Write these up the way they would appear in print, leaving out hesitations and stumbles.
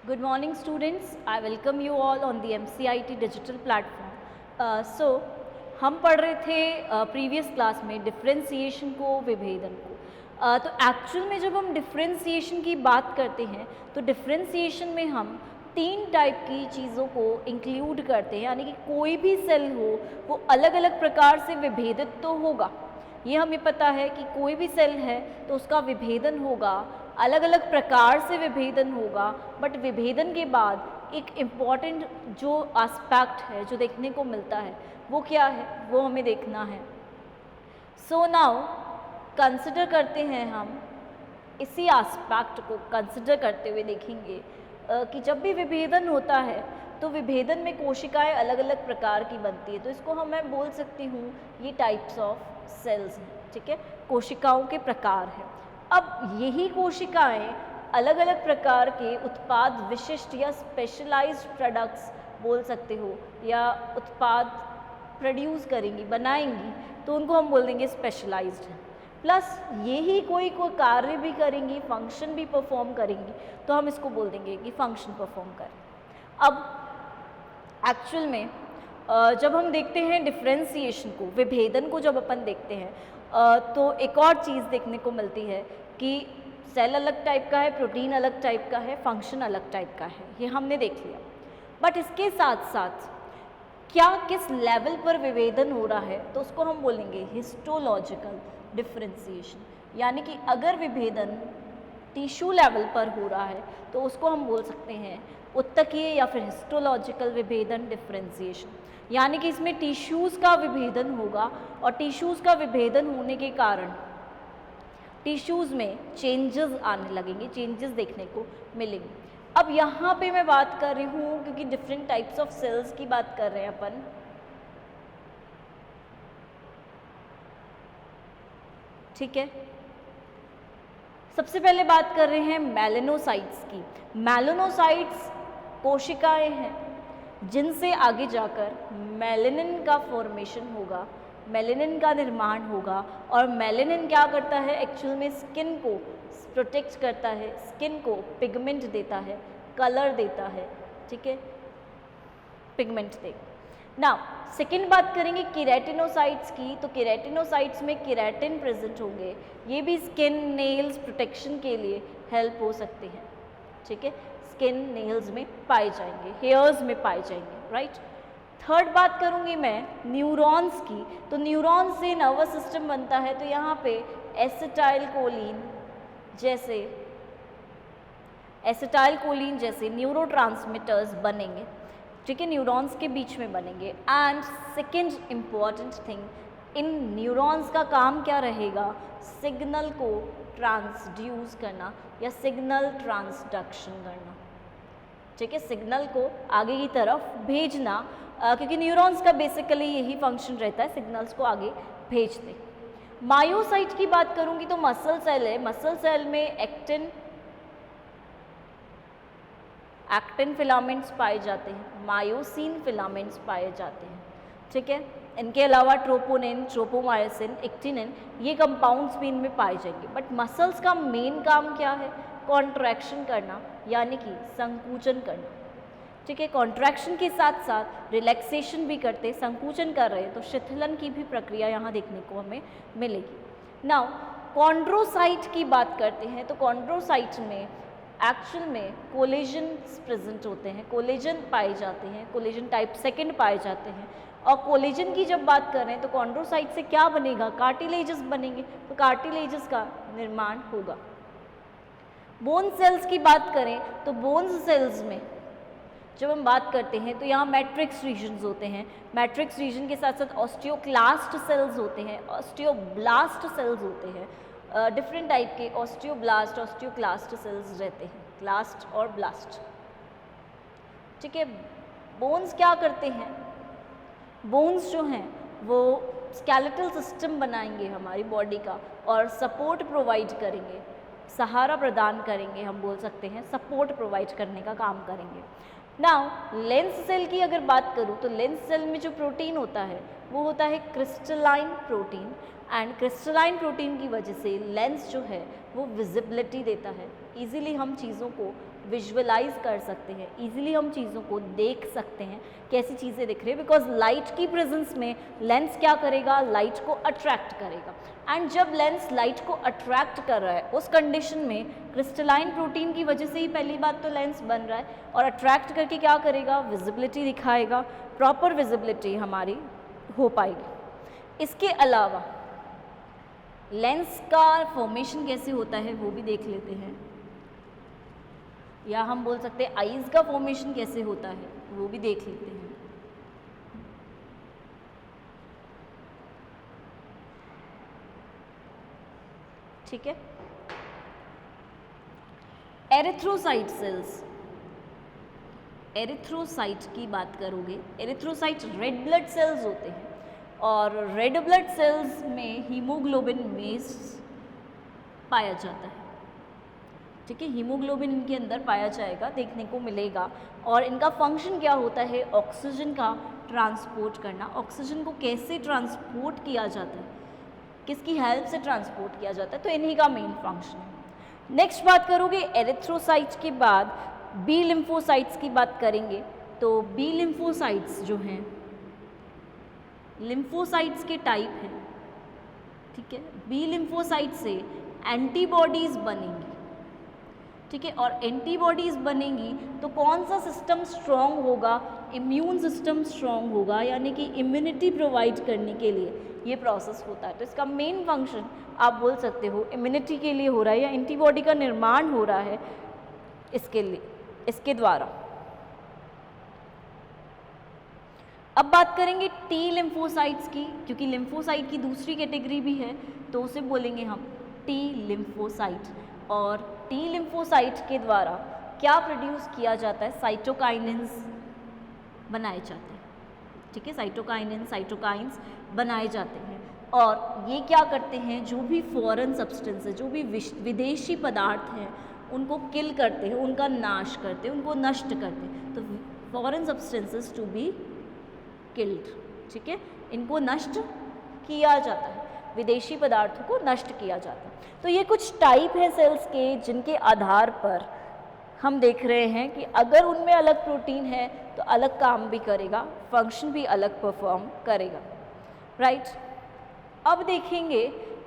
Good morning students, I welcome you all on the MCIT digital platform. So हम पढ़ रहे थे previous class में डिफरेंशिएशन को, विभेदन को। तो एक्चुअल में जब हम डिफरेंशिएशन की बात करते हैं तो डिफरेंशिएशन में हम तीन टाइप की चीज़ों को इंक्लूड करते हैं, यानी कि कोई भी सेल हो वो अलग अलग प्रकार से विभेदित तो होगा। ये हमें पता है कि कोई भी सेल है तो उसका विभेदन होगा, अलग अलग प्रकार से विभेदन होगा, बट विभेदन के बाद एक इम्पॉर्टेंट जो एस्पेक्ट है जो देखने को मिलता है वो क्या है, वो हमें देखना है। सो नाउ कंसिडर करते हैं हम इसी एस्पेक्ट को कंसिडर करते हुए देखेंगे कि जब भी विभेदन होता है तो विभेदन में कोशिकाएं अलग अलग प्रकार की बनती है। तो इसको हम मैं बोल सकती हूँ ये टाइप्स ऑफ सेल्स हैं, ठीक है, कोशिकाओं के प्रकार हैं। अब यही कोशिकाएं अलग अलग प्रकार के उत्पाद विशिष्ट या स्पेशलाइज्ड प्रोडक्ट्स बोल सकते हो, या उत्पाद प्रोड्यूस करेंगी, बनाएंगी, तो उनको हम बोल देंगे स्पेशलाइज्ड है। प्लस यही कोई कार्य भी करेंगी, फंक्शन भी परफॉर्म करेंगी, तो हम इसको बोल देंगे कि फंक्शन परफॉर्म करें। अब एक्चुअल में जब हम देखते हैं डिफरेंशिएशन को, विभेदन को जब अपन देखते हैं तो एक और चीज़ देखने को मिलती है कि सेल अलग टाइप का है, प्रोटीन अलग टाइप का है, फंक्शन अलग टाइप का है, ये हमने देख लिया। बट इसके साथ साथ क्या किस लेवल पर विभेदन हो रहा है तो उसको हम बोलेंगे हिस्टोलॉजिकल डिफरेंशिएशन, यानी कि अगर विभेदन टिश्यू लेवल पर हो रहा है तो उसको हम बोल सकते हैं उत्तकीय या फिर हिस्टोलॉजिकल विभेदन डिफरेंशिएशन, यानी कि इसमें टिश्यूज़ का विभेदन होगा और टिश्यूज़ का विभेदन होने के कारण टिश्यूज़ में चेंजेस आने लगेंगे, चेंजेस देखने को मिलेंगे। अब यहाँ पे मैं बात कर रही हूँ क्योंकि डिफरेंट टाइप्स ऑफ सेल्स की बात कर रहे हैं अपन, ठीक है। सबसे पहले बात कर रहे हैं मेलानोसाइट्स की। मेलानोसाइट्स कोशिकाएं हैं जिनसे आगे जाकर मेलानिन का फॉर्मेशन होगा, मेलानिन का निर्माण होगा, और मेलानिन क्या करता है, एक्चुअल में स्किन को प्रोटेक्ट करता है, स्किन को पिगमेंट देता है, कलर देता है, ठीक है, पिगमेंट देगा। नाउ सेकेंड बात करेंगे केराटिनोसाइट्स की, तो केराटिनोसाइट्स में केराटिन प्रेजेंट होंगे, ये भी स्किन नेल्स प्रोटेक्शन के लिए हेल्प हो सकते हैं, ठीक है, स्किन नेल्स में पाए जाएंगे, हेयर्स में पाए जाएंगे, राइट। थर्ड बात करूंगी मैं न्यूरॉन्स की, तो न्यूरॉन से नर्वस सिस्टम बनता है, तो यहाँ पे एसिटाइल कोलिन जैसे न्यूरोट्रांसमीटर्स बनेंगे, ठीक है, न्यूरॉन्स के बीच में बनेंगे। And second important thing, in neurons का काम क्या रहेगा, सिग्नल को ट्रांसड्यूस करना या सिग्नल ट्रांसडक्शन करना, ठीक है, सिग्नल को आगे की तरफ भेजना, क्योंकि न्यूरॉन्स का बेसिकली यही फंक्शन रहता है, सिग्नल्स को आगे भेजते। मायोसाइट की बात करूंगी तो मसल सेल है, मसल सेल में एक्टिन फिलामेंट्स पाए जाते हैं, मायोसिन फिलामेंट्स पाए जाते हैं, ठीक है। इनके अलावा ट्रोपोनिन, ट्रोपोमायोसिन, एक्टिनिन, ये कंपाउंड्स भी इनमें पाए जाएंगे। बट मसल्स का मेन काम क्या है, कॉन्ट्रैक्शन करना, यानी कि संकुचन करना, ठीक है। कॉन्ट्रैक्शन के साथ साथ रिलैक्सेशन भी करते, संकुचन कर रहे हैं तो शिथिलन की भी प्रक्रिया यहाँ देखने को हमें मिलेगी। नाउ कॉन्ड्रोसाइट की बात करते हैं, तो कॉन्ड्रोसाइट में एक्चुअल में कोलेजन प्रेजेंट होते हैं, कोलेजन पाए जाते हैं, कोलेजन टाइप सेकेंड पाए जाते हैं। और कोलेजन की जब बात करें तो कॉन्ड्रोसाइट से क्या बनेगा, कार्टिलेजेस बनेंगे, तो कार्टिलेजेस का निर्माण होगा। बोन सेल्स की बात करें तो बोन्स सेल्स में जब हम बात करते हैं तो यहाँ मैट्रिक्स रीजन्स होते हैं, मैट्रिक्स रीजन के साथ साथ ऑस्टियोक्लास्ट सेल्स होते हैं, ऑस्टियोब्लास्ट सेल्स होते हैं, डिफरेंट टाइप के ऑस्टियोब्लास्ट, ऑस्टियोक्लास्ट सेल्स रहते हैं, क्लास्ट और ब्लास्ट, ठीक है। बोन्स क्या करते हैं, बोन्स जो हैं वो स्केलेटल सिस्टम बनाएंगे हमारी बॉडी का और सपोर्ट प्रोवाइड करेंगे, सहारा प्रदान करेंगे, हम बोल सकते हैं सपोर्ट प्रोवाइड करने का काम करेंगे। नाउ लेंस सेल की अगर बात करूँ तो लेंस सेल में जो प्रोटीन होता है वो होता है crystalline protein, and crystalline protein की वजह से लेंस जो है वो विजिबिलिटी देता है, इजीली हम चीज़ों को विजुअलाइज कर सकते हैं, इजीली हम चीज़ों को देख सकते हैं कैसी चीज़ें दिख रही है, बिकॉज लाइट की प्रेजेंस में लेंस क्या करेगा, लाइट को अट्रैक्ट करेगा। एंड जब लेंस लाइट को अट्रैक्ट कर रहा है उस कंडीशन में क्रिस्टलाइन प्रोटीन की वजह से ही पहली बात तो लेंस बन रहा है, और अट्रैक्ट करके क्या करेगा, विजिबिलिटी दिखाएगा, प्रॉपर विजिबिलिटी हमारी हो पाएगी। इसके अलावा लेंस का फॉर्मेशन कैसे होता है वो भी देख लेते हैं, या हम बोल सकते हैं आईज का फॉर्मेशन कैसे होता है वो भी देख लेते हैं। ठीक है, एरिथ्रोसाइट सेल्स, एरिथ्रोसाइट की बात करोगे, एरिथ्रोसाइट रेड ब्लड सेल्स होते हैं, और रेड ब्लड सेल्स में हीमोग्लोबिन बेस पाया जाता है। ठीक है, हीमोग्लोबिन इनके अंदर पाया जाएगा, देखने को मिलेगा, और इनका फंक्शन क्या होता है, ऑक्सीजन का ट्रांसपोर्ट करना। ऑक्सीजन को कैसे ट्रांसपोर्ट किया जाता है, किसकी हेल्प से ट्रांसपोर्ट किया जाता है, तो इन्हीं का मेन फंक्शन है। नेक्स्ट बात करोगे एरिथ्रोसाइट्स के बाद बी लिम्फोसाइट्स की बात करेंगे, तो बी लिम्फोसाइट्स जो हैं लिम्फोसाइट्स के टाइप हैं। ठीक है, बी लिम्फोसाइट से एंटीबॉडीज बनेंगी। ठीक है, और एंटीबॉडीज बनेंगी तो कौन सा सिस्टम स्ट्रॉन्ग होगा, इम्यून सिस्टम स्ट्रॉन्ग होगा, यानी कि इम्यूनिटी प्रोवाइड करने के लिए ये प्रोसेस होता है। तो इसका मेन फंक्शन आप बोल सकते हो इम्यूनिटी के लिए हो रहा है, या एंटीबॉडी का निर्माण हो रहा है इसके लिए, इसके द्वारा। अब बात करेंगे टी लिम्फोसाइट्स की, क्योंकि लिम्फोसाइट की दूसरी कैटेगरी भी है, तो उसे बोलेंगे हम टी लिम्फोसाइट। और टी लिम्फोसाइट के द्वारा क्या प्रोड्यूस किया जाता है, साइटोकाइनेंस बनाए जाते हैं। ठीक है, साइटोकाइनेंस, साइटोकाइंस बनाए जाते हैं, और ये क्या करते हैं, जो भी फॉरेन सब्सटेंस है, जो भी विदेशी पदार्थ हैं उनको किल करते हैं, उनका नाश करते हैं, उनको नष्ट करते हैं। तो foreign substances to be killed. ठीक है, इनको नष्ट किया जाता है, विदेशी पदार्थों को नष्ट किया जाता है। तो ये कुछ टाइप है सेल्स के जिनके आधार पर हम देख रहे हैं कि अगर उनमें अलग प्रोटीन है तो अलग काम भी करेगा, फंक्शन भी अलग परफॉर्म करेगा। राइट, अब देखेंगे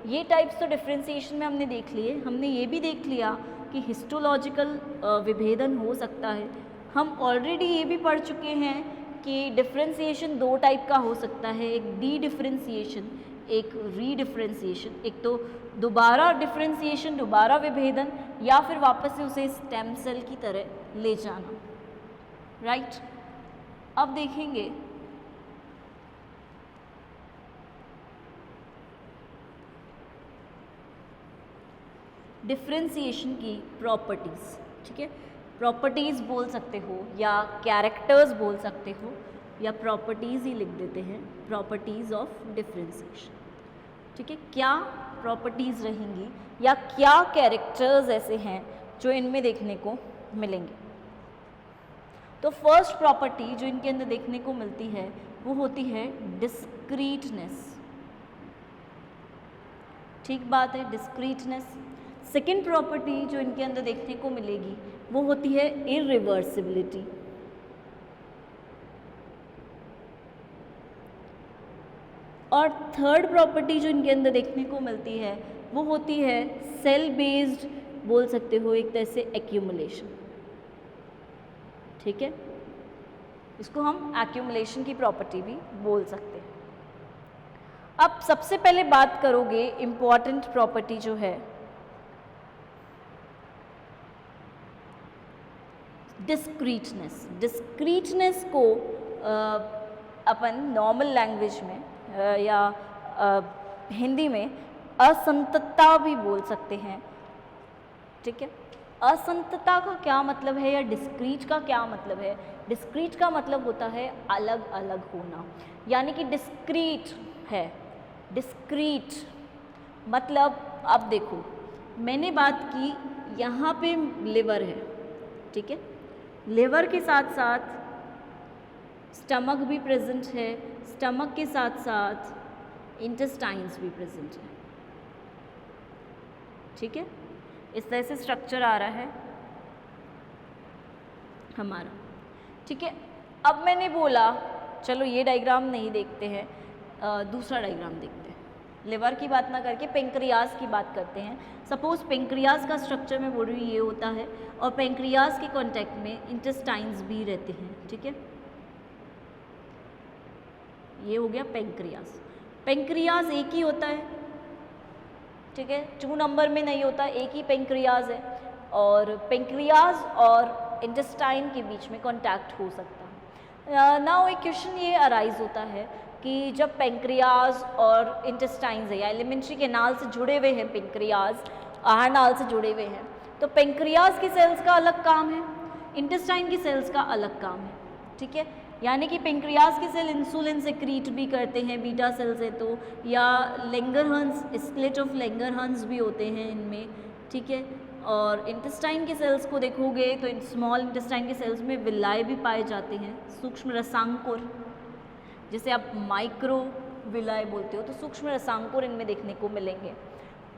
ये टाइप्स तो डिफ्रेंसिएशन में हमने देख लिए, हमने ये भी देख लिया कि हिस्टोलॉजिकल विभेदन हो सकता है। हम ऑलरेडी ये भी पढ़ चुके हैं कि डिफ्रेंसिएशन दो टाइप का हो सकता है, एक डी डिफ्रेंसिएशन, एक रीडिफ्रेंसिएशन। एक तो दोबारा डिफ्रेंसिएशन, दोबारा विभेदन, या फिर वापस से उसे स्टेम सेल की तरह ले जाना। राइट, अब देखेंगे डिफ्रेंसिएशन की प्रॉपर्टीज़। ठीक है, प्रॉपर्टीज़ बोल सकते हो या कैरेक्टर्स बोल सकते हो, या प्रॉपर्टीज़ ही लिख देते हैं, प्रॉपर्टीज़ ऑफ डिफ्रेंसिएशन। ठीक है, क्या प्रॉपर्टीज़ रहेंगी या क्या कैरेक्टर्स ऐसे हैं जो इनमें देखने को मिलेंगे। तो फर्स्ट प्रॉपर्टी जो इनके अंदर देखने को मिलती है वो होती है डिस्क्रीटनेस। ठीक बात है, डिस्क्रीटनेस। सेकेंड प्रॉपर्टी जो इनके अंदर देखने को मिलेगी वो होती है इरिवर्सिबिलिटी। और थर्ड प्रॉपर्टी जो इनके अंदर देखने को मिलती है वो होती है सेल बेस्ड, बोल सकते हो एक तरह से एक्यूमुलेशन। ठीक है, इसको हम एक्यूमुलेशन की प्रॉपर्टी भी बोल सकते हैं। अब सबसे पहले बात करोगे इम्पॉर्टेंट प्रॉपर्टी जो है डिस्क्रीटनेस। डिस्क्रीटनेस को अपन नॉर्मल लैंग्वेज में या हिंदी में असंततता भी बोल सकते हैं। ठीक है, असंततता का क्या मतलब है या डिस्क्रीट का क्या मतलब है। डिस्क्रीट का मतलब होता है अलग अलग होना, यानी कि डिस्क्रीट है। डिस्क्रीट मतलब अब देखो मैंने बात की यहाँ पे लिवर है, ठीक है, लिवर के साथ साथ स्टमक भी प्रेजेंट है, स्टमक के साथ साथ इंटेस्टाइन्स भी प्रेजेंट है। ठीक है, इस तरह से स्ट्रक्चर आ रहा है। हमारा। ठीक है, अब मैंने बोला चलो ये डायग्राम नहीं देखते हैं, दूसरा डायग्राम देखते हैं। लिवर की बात ना करके पेंक्रियाज की बात करते हैं। सपोज पेंक्रियाज का स्ट्रक्चर मैं बोल रही हूँ ये होता है, और पेंक्रियाज के कांटेक्ट में इंटेस्टाइन्स भी रहते हैं। ठीक है, ये हो गया पेंक्रियाज। पेंक्रियाज एक ही होता है, ठीक है, 2 नंबर में नहीं होता, एक ही पेंक्रियाज है, और पेंक्रियाज और इंटेस्टाइन के बीच में कांटेक्ट हो सकता है। नाउ एक क्वेश्चन ये अराइज होता है कि जब पेंक्रियाज और इंटेस्टाइन्स है या एलिमेंट्री कैनाल से जुड़े हुए हैं, पेंक्रियाज आहार नाल से जुड़े हुए हैं, तो पेंक्रियाज की सेल्स का अलग काम है, इंटेस्टाइन की सेल्स का अलग काम है। ठीक है, यानी कि पेंक्रियाज के सेल इंसुलिन सेक्रीट भी करते हैं बीटा सेल्स है तो, या लैंगरहंस, स्प्लिट ऑफ लैंगरहंस भी होते हैं इनमें। ठीक है, और इंटेस्टाइन के सेल्स को देखोगे तो स्मॉल इंटेस्टाइन के सेल्स में विलाय भी पाए जाते हैं, सूक्ष्म रसांकुर, जिसे आप माइक्रो विलाय बोलते हो, तो सूक्ष्म रसांकुर इनमें देखने को मिलेंगे।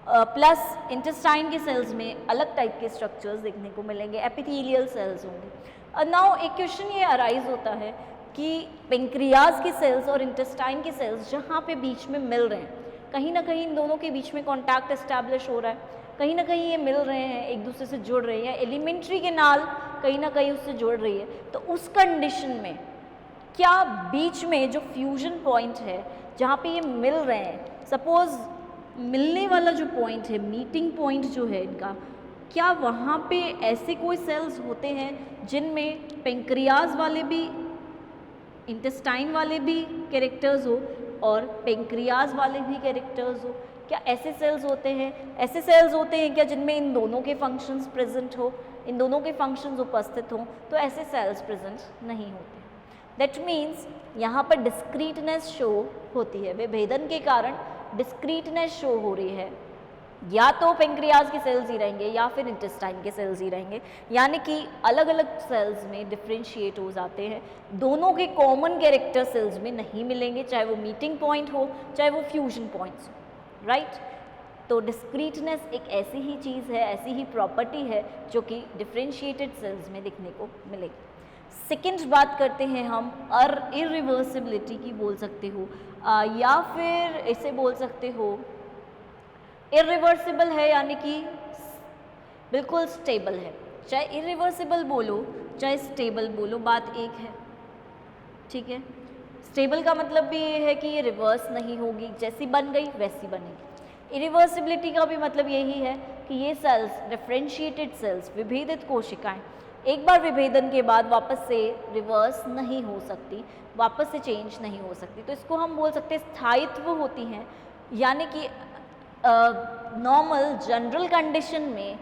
प्लस इंटेस्टाइन के सेल्स में अलग टाइप के स्ट्रक्चर्स देखने को मिलेंगे, एपिथेलियल सेल्स होंगे। नाउ एक क्वेश्चन ये अराइज होता है कि पेंक्रियाज के सेल्स और इंटेस्टाइन के सेल्स जहाँ पे बीच में मिल रहे हैं, कहीं ना कहीं इन दोनों के बीच में कॉन्टैक्ट एस्टैब्लिश हो रहा है, कहीं ना कहीं ये मिल रहे हैं, एक दूसरे से जुड़ रहे हैं, एलिमेंट्री कैनाल कहीं ना कहीं उससे जुड़ रही है, तो उस कंडीशन में क्या बीच में जो फ्यूजन पॉइंट है जहाँ पे ये मिल रहे हैं, सपोज मिलने वाला जो पॉइंट है, मीटिंग पॉइंट जो है इनका, क्या वहाँ पे ऐसे कोई सेल्स होते हैं जिनमें पेंक्रियाज वाले भी, इंटेस्टाइन वाले भी कैरेक्टर्स हो और पेंक्रियाज वाले भी कैरेक्टर्स हो? क्या ऐसे सेल्स होते हैं? ऐसे सेल्स होते हैं क्या जिनमें इन दोनों के फंक्शंस प्रेजेंट हो, इन दोनों के फंक्शंस उपस्थित हों? तो ऐसे सेल्स प्रेजेंट नहीं होते। दैट मीन्स यहाँ पर डिस्क्रीटनेस शो होती है, विभेदन के कारण डिस्क्रीटनेस शो हो रही है, या तो पेंक्रियाज के सेल्स ही रहेंगे या फिर इंटेस्टाइन के सेल्स ही रहेंगे, यानी कि अलग अलग सेल्स में डिफ्रेंशिएट हो जाते हैं, दोनों के कॉमन कैरेक्टर सेल्स में नहीं मिलेंगे, चाहे वो मीटिंग पॉइंट हो चाहे वो फ्यूजन पॉइंट्स हो, राइट। तो डिस्क्रीटनेस एक ऐसी ही चीज़ है, ऐसी ही प्रॉपर्टी है जो कि डिफ्रेंशिएटेड सेल्स में देखने को मिलेगी। सेकेंड बात करते हैं हम इरिवर्सिबिलिटी की, बोल सकते हो, या फिर इसे बोल सकते हो इरिवर्सिबल है, यानी कि बिल्कुल स्टेबल है। चाहे इरिवर्सिबल बोलो चाहे स्टेबल बोलो, बात एक है। ठीक है, स्टेबल का मतलब भी ये है कि ये रिवर्स नहीं होगी, जैसी बन गई वैसी बनेगी। इरिवर्सिबिलिटी का भी मतलब यही है कि ये सेल्स, डिफरेंशिएटेड सेल्स, विभेदित कोशिकाएं, एक बार विभेदन के बाद वापस से रिवर्स नहीं हो सकती, वापस से चेंज नहीं हो सकती। तो इसको हम बोल सकते हैं स्थायित्व होती हैं, यानी कि नॉर्मल जनरल कंडीशन में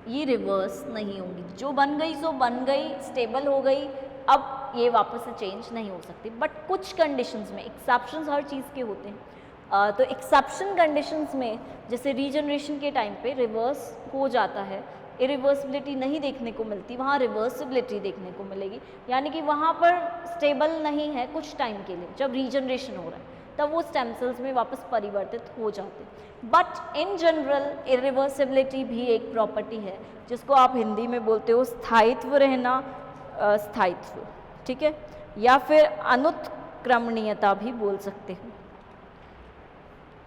ये रिवर्स नहीं होंगी, जो बन गई सो बन गई, स्टेबल हो गई, अब ये वापस से चेंज नहीं हो सकती। बट कुछ कंडीशंस में, एक्सेप्शंस हर चीज़ के होते हैं, तो एक्सेप्शन कंडीशंस में जैसे रीजनरेशन के टाइम पे रिवर्स हो जाता है, इरिवर्सिबिलिटी नहीं देखने को मिलती, वहाँ रिवर्सिबिलिटी देखने को मिलेगी, यानी कि वहाँ पर स्टेबल नहीं है कुछ टाइम के लिए, जब रीजनरेशन हो रहा है तब वो स्टेम सेल्स में वापस परिवर्तित हो जाते हैं। बट इन जनरल इरिवर्सिबिलिटी भी एक प्रॉपर्टी है जिसको आप हिंदी में बोलते हो स्थायित्व रहना, स्थायित्व, ठीक है, या फिर अनुत्क्रमणीयता भी बोल सकते हो।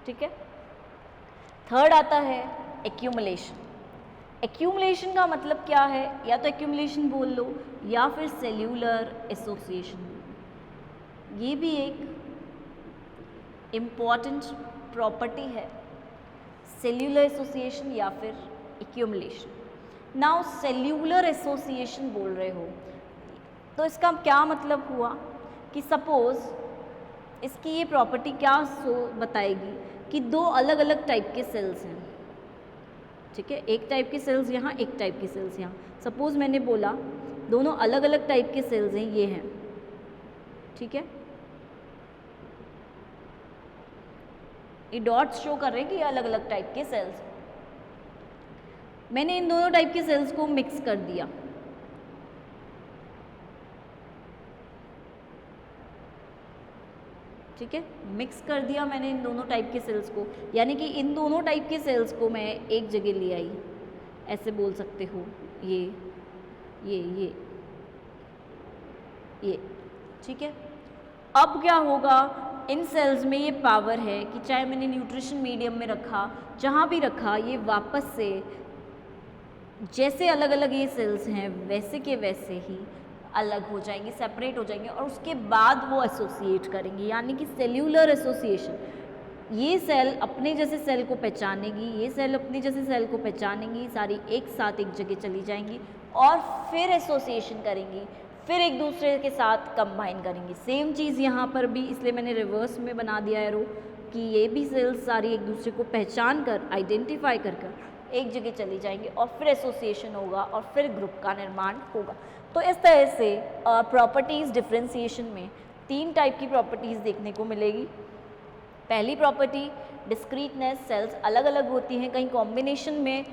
ठीक है, थर्ड आता है एक्यूमुलेशन। एक्यूमुलेशन का मतलब क्या है? या तो एक्यूमुलेशन बोल लो या फिर सेल्यूलर एसोसिएशन। ये भी एक इम्पॉर्टेंट प्रॉपर्टी है, सेल्यूलर एसोसिएशन या फिर एक्यूमुलेशन। नाउ सेल्यूलर एसोसिएशन बोल रहे हो तो इसका क्या मतलब हुआ कि सपोज इसकी ये प्रॉपर्टी क्या बताएगी कि दो अलग अलग टाइप के सेल्स हैं, ठीक है, एक टाइप के सेल्स यहाँ, एक टाइप के सेल्स यहाँ। सपोज मैंने बोला दोनों अलग अलग टाइप के सेल्स हैं, ये हैं, ठीक है, ये डॉट्स शो कर रहे हैं कि ये अलग अलग टाइप के सेल्स। मैंने इन दोनों टाइप के सेल्स को मिक्स कर दिया, ठीक है, मिक्स कर दिया मैंने इन दोनों टाइप के सेल्स को, यानी कि इन दोनों टाइप के सेल्स को मैं एक जगह ले आई, ऐसे बोल सकते हो, ये ये, ठीक है। अब क्या होगा, इन सेल्स में ये पावर है कि चाहे मैंने न्यूट्रिशन मीडियम में रखा, जहाँ भी रखा, ये वापस से जैसे अलग अलग ये सेल्स हैं वैसे के वैसे ही अलग हो जाएंगे, सेपरेट हो जाएंगे और उसके बाद वो एसोसिएट करेंगे, यानी कि सेल्यूलर एसोसिएशन। ये सेल अपने जैसे सेल को पहचानेगी, ये सेल अपने जैसे सेल को पहचानेंगी, सारी एक साथ एक जगह चली जाएंगी और फिर एसोसिएशन करेंगी, फिर एक दूसरे के साथ कंबाइन करेंगी। सेम चीज़ यहाँ पर भी, इसलिए मैंने रिवर्स में बना दिया है रो, कि ये भी सेल्स सारी एक दूसरे को पहचान कर, आइडेंटिफाई कर एक जगह चली जाएंगी और फिर एसोसिएशन होगा और फिर ग्रुप का निर्माण होगा। तो इस तरह से प्रॉपर्टीज़ डिफरेंशिएशन में 3 टाइप की प्रॉपर्टीज़ देखने को मिलेगी। पहली प्रॉपर्टी डिस्क्रीटनेस, सेल्स अलग अलग होती हैं, कहीं कॉम्बिनेशन में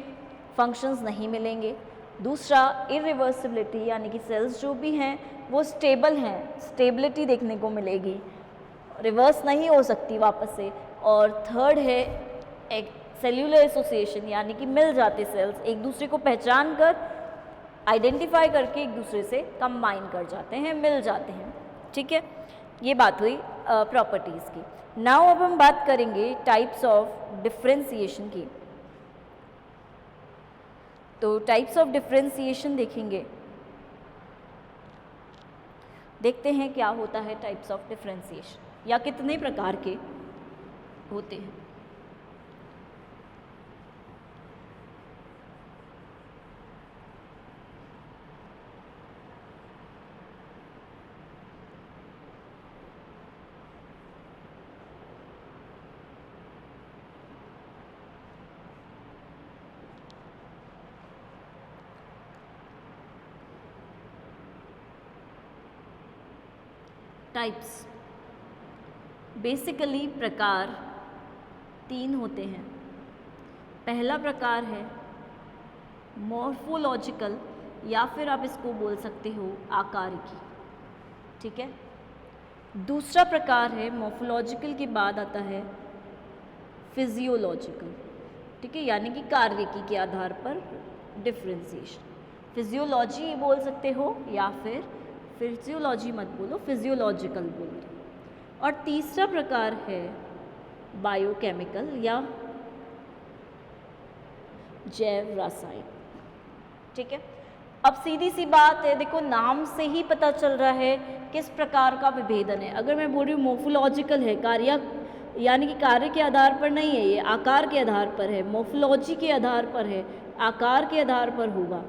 फंक्शंस नहीं मिलेंगे। दूसरा इरिवर्सिबिलिटी, यानी कि सेल्स जो भी हैं वो स्टेबल हैं, स्टेबिलिटी देखने को मिलेगी, रिवर्स नहीं हो सकती वापस से। और थर्ड है एक सेल्यूलर एसोसिएशन, यानी कि मिल जाते सेल्स एक दूसरे को पहचान कर, आइडेंटिफाई करके एक दूसरे से कंबाइन कर जाते हैं, मिल जाते हैं, ठीक है। ये बात हुई प्रॉपर्टीज़ की। नाउ अब हम बात करेंगे टाइप्स ऑफ डिफरेंशिएशन की। तो टाइप्स ऑफ डिफरेंशिएशन देखेंगे, देखते हैं क्या होता है टाइप्स ऑफ डिफरेंशिएशन, या कितने प्रकार के होते हैं। टाइप्स बेसिकली प्रकार 3 होते हैं। पहला प्रकार है मॉर्फोलॉजिकल, या फिर आप इसको बोल सकते हो आकारिकी, ठीक है। दूसरा प्रकार है मॉर्फोलॉजिकल के बाद आता है फिजियोलॉजिकल, ठीक है, यानी कि कार्यकी के आधार पर डिफरेंशिएशन। फिजियोलॉजी बोल सकते हो या फिर फिजियोलॉजी मत बोलो, फिजियोलॉजिकल बोलो। और तीसरा प्रकार है बायोकेमिकल या जैव रासायन, ठीक है। अब सीधी सी बात है, देखो नाम से ही पता चल रहा है किस प्रकार का विभेदन है। अगर मैं बोल रही हूँ मोर्फोलॉजिकल है, कार्य यानी कि कार्य के आधार पर नहीं है, ये आकार के आधार पर है, मोर्फोलॉजी के आधार पर है, आकार के आधार पर होगा,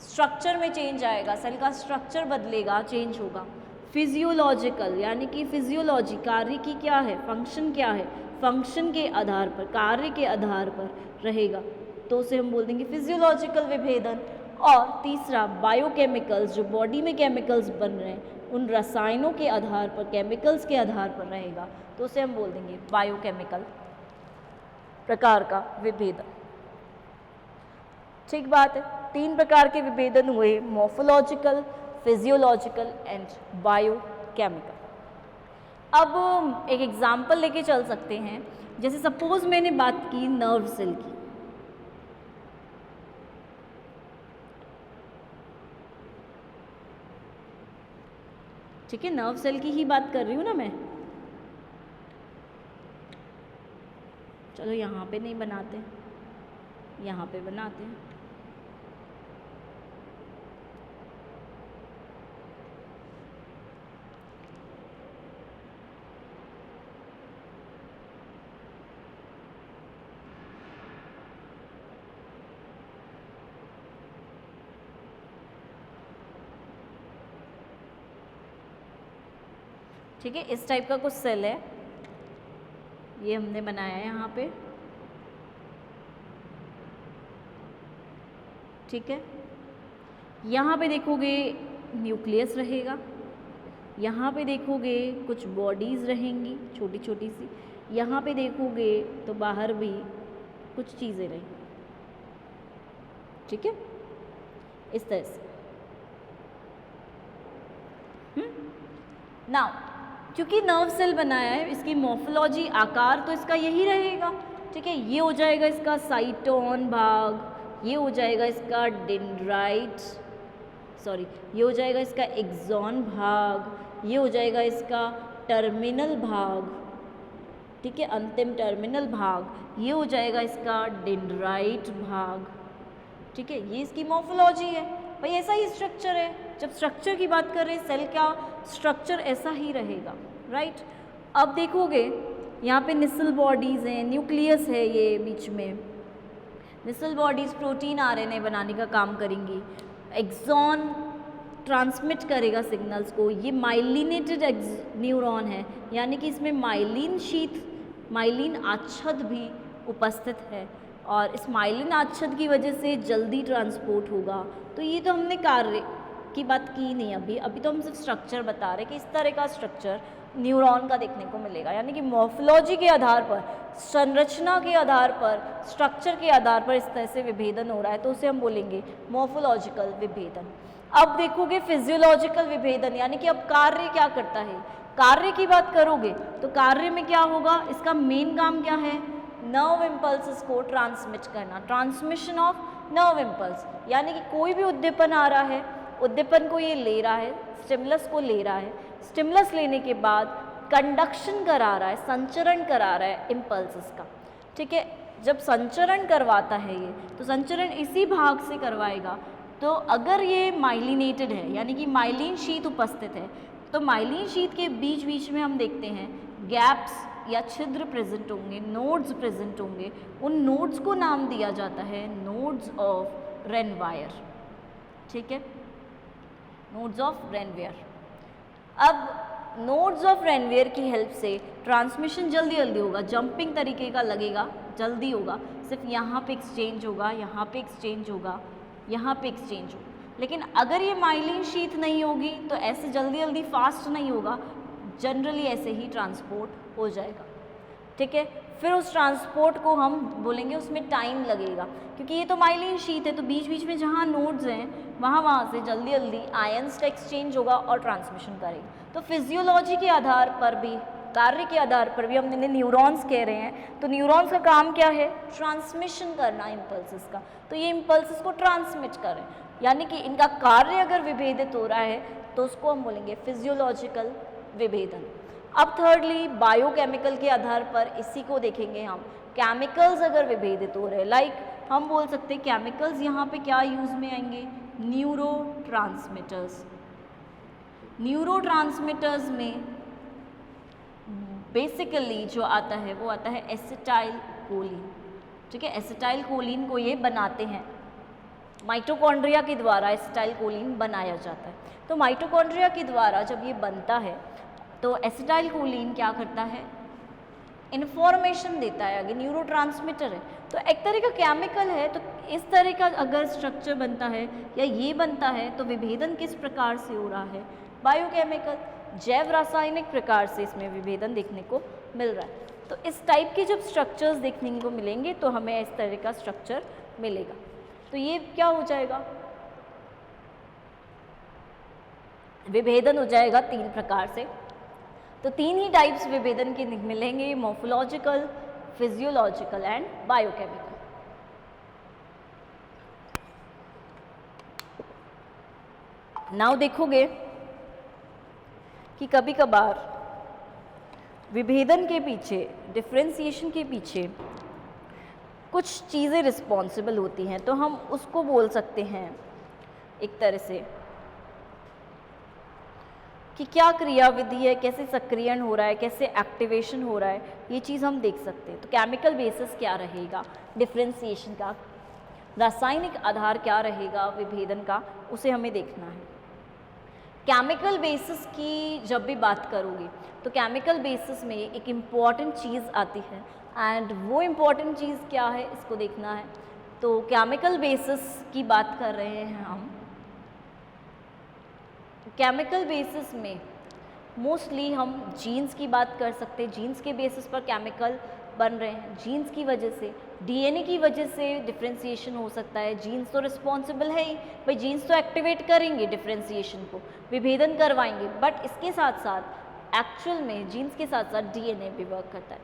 स्ट्रक्चर में चेंज आएगा, सेल का स्ट्रक्चर बदलेगा, चेंज होगा। फिजियोलॉजिकल यानी कि फिजियोलॉजी कार्य की क्या है, फंक्शन क्या है, फंक्शन के आधार पर, कार्य के आधार पर रहेगा, तो उसे हम बोल देंगे फिजियोलॉजिकल विभेदन। और तीसरा बायोकेमिकल्स, जो बॉडी में केमिकल्स बन रहे हैं उन रसायनों के आधार पर, केमिकल्स के आधार पर रहेगा, तो उसे हम बोल देंगे बायोकेमिकल प्रकार का विभेदन, ठीक बात है। 3 प्रकार के विभेदन हुए, मॉर्फोलॉजिकल, फिजियोलॉजिकल एंड बायोकेमिकल। अब एक एग्जाम्पल लेके चल सकते हैं, जैसे सपोज मैंने बात की नर्व सेल की, ठीक है, नर्व सेल की ही बात कर रही हूँ ना मैं। चलो यहाँ पे नहीं बनाते, यहाँ पे बनाते हैं। ठीक है, इस टाइप का कुछ सेल है, ये हमने बनाया है यहाँ पे, ठीक है। यहाँ पे देखोगे न्यूक्लियस रहेगा, यहाँ पे देखोगे कुछ बॉडीज़ रहेंगी छोटी छोटी सी, यहाँ पे देखोगे तो बाहर भी कुछ चीज़ें रहेंगी, ठीक है, इस तरह से। नाउ क्योंकि नर्व सेल बनाया है, इसकी मॉर्फोलॉजी, आकार तो इसका यही रहेगा, ठीक है। ये हो जाएगा इसका साइटोन भाग, ये हो जाएगा इसका डेंड्राइट, सॉरी, ये हो जाएगा इसका एक्सॉन भाग, ये हो जाएगा इसका टर्मिनल भाग, ठीक है, अंतिम टर्मिनल भाग, ये हो जाएगा इसका डेंड्राइट भाग, ठीक है, ये इसकी मॉर्फोलॉजी है। भाई ऐसा ही स्ट्रक्चर है, जब स्ट्रक्चर की बात कर रहे हैं सेल का स्ट्रक्चर ऐसा ही रहेगा, राइट। अब देखोगे यहाँ पे निसल बॉडीज़ हैं, न्यूक्लियस है ये बीच में, निसल बॉडीज़ प्रोटीन आरएनए बनाने का काम करेंगी, एक्सॉन ट्रांसमिट करेगा सिग्नल्स को, ये माइलिनेटेड न्यूरॉन है, यानी कि इसमें माइलिन शीथ, माइलिन आच्छद भी उपस्थित है और इस माइलिन आच्छद की वजह से जल्दी ट्रांसपोर्ट होगा। तो ये तो हमने कार्य की बात की नहीं अभी तो हम सिर्फ स्ट्रक्चर बता रहे हैं कि इस तरह का स्ट्रक्चर न्यूरॉन का देखने को मिलेगा, यानी कि मॉर्फोलॉजी के आधार पर, संरचना के आधार पर, स्ट्रक्चर के आधार पर इस तरह से विभेदन हो रहा है, तो उसे हम बोलेंगे मॉर्फोलॉजिकल विभेदन। अब देखोगे फिजियोलॉजिकल विभेदन, यानी कि अब कार्य क्या करता है। कार्य की बात करोगे तो कार्य में क्या होगा, इसका मेन काम क्या है, नर्व इम्पल्सेस को ट्रांसमिट करना, ट्रांसमिशन ऑफ नर्व इम्पल्स, यानी कि कोई भी उद्दीपन आ रहा है, उद्दीपन को ये ले रहा है, स्टिमुलस को ले रहा है, स्टिमुलस लेने के बाद कंडक्शन करा रहा है, संचरण करा रहा है इम्पल्सेस का, ठीक है। जब संचरण करवाता है ये, तो संचरण इसी भाग से करवाएगा। तो अगर ये माइलिनेटेड है, यानी कि माइलिन शीथ उपस्थित है, तो माइलिन शीथ के बीच बीच में हम देखते हैं गैप्स या छिद्र प्रेजेंट होंगे, नोड्स प्रेजेंट होंगे, उन नोड्स को नाम दिया जाता है नोड्स ऑफ रेनवायर, ठीक है, नोड्स ऑफ रेनवायर। अब नोड्स ऑफ रेनवायर की हेल्प से ट्रांसमिशन जल्दी जल्दी होगा, जंपिंग तरीके का लगेगा, जल्दी होगा, सिर्फ यहाँ पे एक्सचेंज होगा, यहाँ पे एक्सचेंज होगा, यहाँ पे एक्सचेंज होगा। लेकिन अगर ये माइलिन शीथ नहीं होगी तो ऐसे जल्दी जल्दी फास्ट नहीं होगा, जनरली ऐसे ही ट्रांसपोर्ट हो जाएगा, ठीक है। फिर उस ट्रांसपोर्ट को हम बोलेंगे उसमें टाइम लगेगा, क्योंकि ये तो माइलिन शीथ है, तो बीच बीच में जहाँ नोड्स हैं वहाँ से जल्दी जल्दी आयंस का एक्सचेंज होगा और ट्रांसमिशन करेगा। तो फिजियोलॉजी के आधार पर भी, कार्य के आधार पर भी हम इन्हें न्यूरॉन्स कह रहे हैं, तो न्यूरॉन्स का काम क्या है, ट्रांसमिशन करना इम्पल्सेस का, तो ये इम्पल्सेस को ट्रांसमिट करें, यानी कि इनका कार्य अगर विभेदित हो रहा है तो उसको हम बोलेंगे फिजियोलॉजिकल विभेदन। अब थर्डली बायोकेमिकल के आधार पर इसी को देखेंगे हम, केमिकल्स अगर विभेदित हो रहे हैं, लाइक हम बोल सकते हैं केमिकल्स यहाँ पे क्या यूज में आएंगे, न्यूरोट्रांसमीटर्स। न्यूरोट्रांसमीटर्स में बेसिकली जो आता है वो आता है एसिटाइल कोलिन, ठीक है, एसिटाइल कोलिन को ये बनाते हैं, माइटोकॉन्ड्रिया के द्वारा एसिटाइल कोलिन बनाया जाता है। तो माइटोकॉन्ड्रिया के द्वारा जब ये बनता है तो एसिटाइल कोलिन क्या करता है, इन्फॉर्मेशन देता है आगे, न्यूरोट्रांसमीटर है, तो एक तरह का केमिकल है। तो इस तरह का अगर स्ट्रक्चर बनता है या ये बनता है तो विभेदन किस प्रकार से हो रहा है, बायोकेमिकल, जैव रासायनिक प्रकार से इसमें विभेदन देखने को मिल रहा है। तो इस टाइप के जब स्ट्रक्चर्स देखने को मिलेंगे तो हमें इस तरह का स्ट्रक्चर मिलेगा। तो ये क्या हो जाएगा, विभेदन हो जाएगा तीन प्रकार से। तो तीन ही टाइप्स विभेदन के मिलेंगे, morphological, physiological and biochemical. Now देखोगे कि कभी कभार विभेदन के पीछे, डिफरेंशिएशन के पीछे कुछ चीज़ें रिस्पॉन्सिबल होती हैं, तो हम उसको बोल सकते हैं एक तरह से कि क्या क्रियाविधि है, कैसे सक्रियण हो रहा है, कैसे एक्टिवेशन हो रहा है, ये चीज़ हम देख सकते हैं। तो केमिकल बेसिस क्या रहेगा डिफरेंशिएशन का, रासायनिक आधार क्या रहेगा विभेदन का, उसे हमें देखना है। केमिकल बेसिस की जब भी बात करोगे तो केमिकल बेसिस में एक इम्पॉर्टेंट चीज़ आती है, एंड वो इम्पॉर्टेंट चीज़ क्या है इसको देखना है। तो केमिकल बेसिस की बात कर रहे हैं हम, केमिकल बेसिस में मोस्टली हम जीन्स की बात कर सकते हैं, जीन्स के बेसिस पर केमिकल बन रहे हैं, जीन्स की वजह से, डीएनए की वजह से डिफरेंशिएशन हो सकता है। जीन्स तो रिस्पॉन्सिबल है ही, भाई जीन्स तो एक्टिवेट करेंगे डिफरेंशिएशन को, विभेदन करवाएंगे, बट इसके साथ साथ एक्चुअल में जीन्स के साथ साथ डीएनए भी वर्क करता है।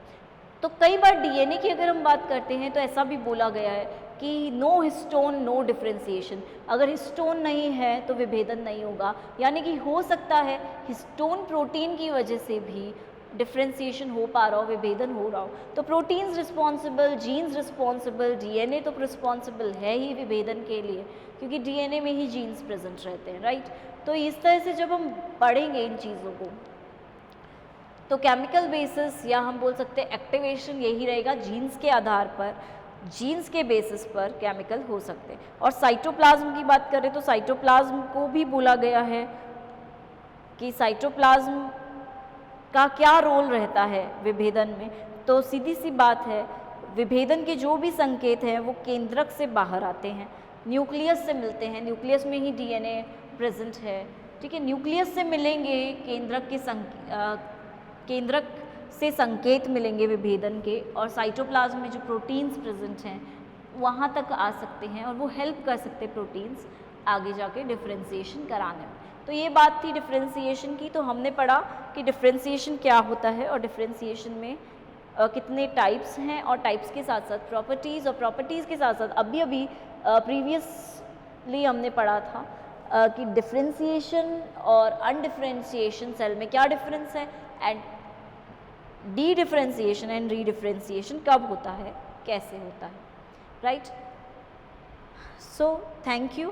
तो कई बार डीएनए की अगर हम बात करते हैं तो ऐसा भी बोला गया है कि नो हिस्टोन नो डिफ्रेंसिएशन, अगर हिस्टोन नहीं है तो विभेदन नहीं होगा, यानी कि हो सकता है हिस्टोन प्रोटीन की वजह से भी डिफ्रेंसिएशन हो पा रहा हो, विभेदन हो रहा हो। तो proteins responsible, genes responsible, DNA तो रिस्पॉन्सिबल है ही विभेदन के लिए, क्योंकि डीएनए में ही जीन्स प्रेजेंट रहते हैं, राइट। तो इस तरह से जब हम पढ़ेंगे इन चीज़ों को तो केमिकल बेसिस या हम बोल सकते हैं एक्टिवेशन यही रहेगा, जीन्स के आधार पर, जीन्स के बेसिस पर केमिकल हो सकते हैं। और साइटोप्लाज्म की बात करें तो साइटोप्लाज्म को भी बोला गया है कि साइटोप्लाज्म का क्या रोल रहता है विभेदन में। तो सीधी सी बात है, विभेदन के जो भी संकेत हैं वो केंद्रक से बाहर आते हैं, न्यूक्लियस से मिलते हैं, न्यूक्लियस में ही डीएनए प्रेजेंट है, ठीक है। न्यूक्लियस से मिलेंगे केंद्रक के केंद्रक से संकेत मिलेंगे विभेदन के, और साइटोप्लाज्म में जो प्रोटीन्स प्रेजेंट हैं वहाँ तक आ सकते हैं और वो हेल्प कर सकते हैं प्रोटीन्स आगे जाके डिफ्रेंसिएशन कराने में। तो ये बात थी डिफ्रेंसिएशन की। तो हमने पढ़ा कि डिफ्रेंसिएशन क्या होता है और डिफ्रेंसिएशन में कितने टाइप्स हैं, और टाइप्स के साथ साथ प्रॉपर्टीज़, और प्रॉपर्टीज़ के साथ साथ अभी प्रीवियसली हमने पढ़ा था कि डिफ्रेंसिएशन और अनडिफ्रेंशिएशन सेल में क्या डिफरेंस है, and D differentiation and re differentiation कब होता है, कैसे होता है, राइट। So thank you.